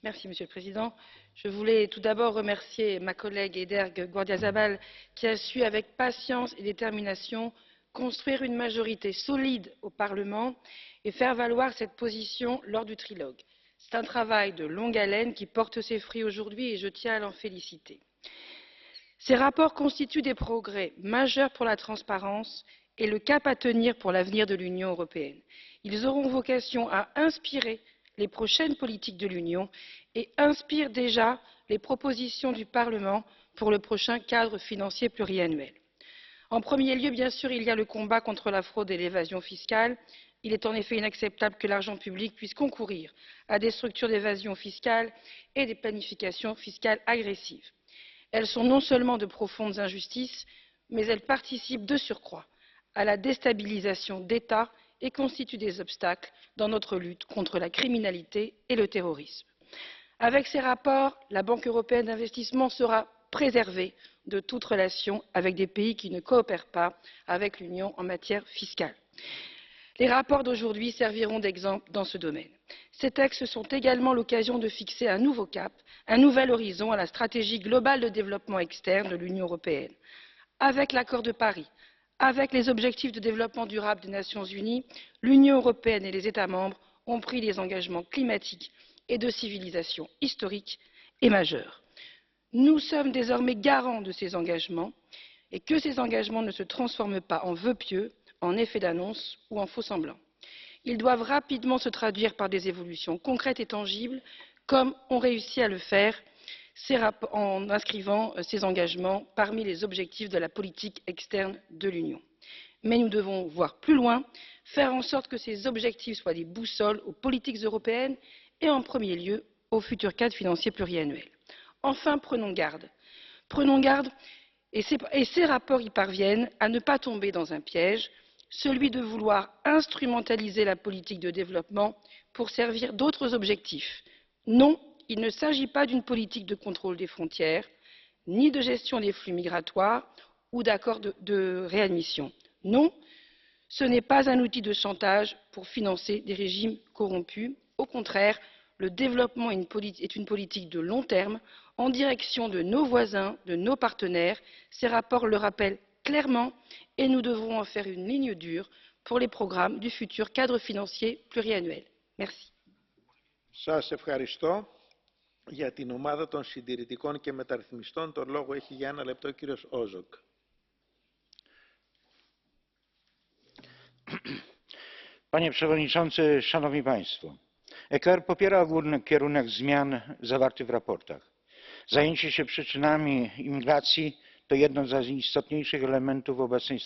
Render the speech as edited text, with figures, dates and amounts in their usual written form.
Monsieur le Président. Je voulais tout d'abord remercier ma collègue Eider Gardiazabal qui a su, avec patience et détermination, construire une majorité solide au Parlement et faire valoir cette position lors du trilogue. C'est un travail de longue haleine qui porte ses fruits aujourd'hui et je tiens à l'en féliciter. Ces rapports constituent des progrès majeurs pour la transparence et le cap à tenir pour l'avenir de l'Union européenne. Ils auront vocation à inspirer les prochaines politiques de l'Union et inspirent déjà les propositions du Parlement pour le prochain cadre financier pluriannuel. En premier lieu, bien sûr, il y a le combat contre la fraude et l'évasion fiscale. Il est en effet inacceptable que l'argent public puisse concourir à des structures d'évasion fiscale et des planifications fiscales agressives. Elles sont non seulement de profondes injustices, mais elles participent de surcroît à la déstabilisation d'États et constituent des obstacles dans notre lutte contre la criminalité et le terrorisme. Avec ces rapports, la Banque européenne d'investissement sera préservée de toute relation avec des pays qui ne coopèrent pas avec l'Union en matière fiscale. Les rapports d'aujourd'hui serviront d'exemple dans ce domaine. Ces textes sont également l'occasion de fixer un nouveau cap, un nouvel horizon à la stratégie globale de développement externe de l'Union européenne. Avec l'accord de Paris, avec les objectifs de développement durable des Nations unies, l'Union européenne et les États membres ont pris des engagements climatiques et de civilisation historiques et majeurs. Nous sommes désormais garants de ces engagements et que ces engagements ne se transforment pas en vœux pieux, en effets d'annonce ou en faux-semblants. Ils doivent rapidement se traduire par des évolutions concrètes et tangibles, comme ont réussi à le faire en inscrivant ces engagements parmi les objectifs de la politique externe de l'Union. Mais nous devons voir plus loin, faire en sorte que ces objectifs soient des boussoles aux politiques européennes et en premier lieu au futur cadre financier pluriannuel. Enfin, prenons garde et ces rapports y parviennent à ne pas tomber dans un piège, celui de vouloir instrumentaliser la politique de développement pour servir d'autres objectifs. Non, il ne s'agit pas d'une politique de contrôle des frontières, ni de gestion des flux migratoires ou d'accords de réadmission. Non, ce n'est pas un outil de chantage pour financer des régimes corrompus. Au contraire, le développement est une politique de long terme en direction de nos voisins, de nos partenaires. Ces rapports le rappellent clairement et nous devrons en faire une ligne dure pour les programmes du futur cadre financier pluriannuel. Merci. Σας ευχαριστώ. Για την ομάδα των συντηρητικών και μεταρρυθμιστών, τον λόγο έχει για 1 λεπτό ο κύριος Όζοκ. Panie Przewodniczący, Szanowni Państwo! ECR popiera ogólny kierunek zmian zawarty w raportach. Zajęcie się przyczynami imigracji to jedno z istotniejszych elementów obecnej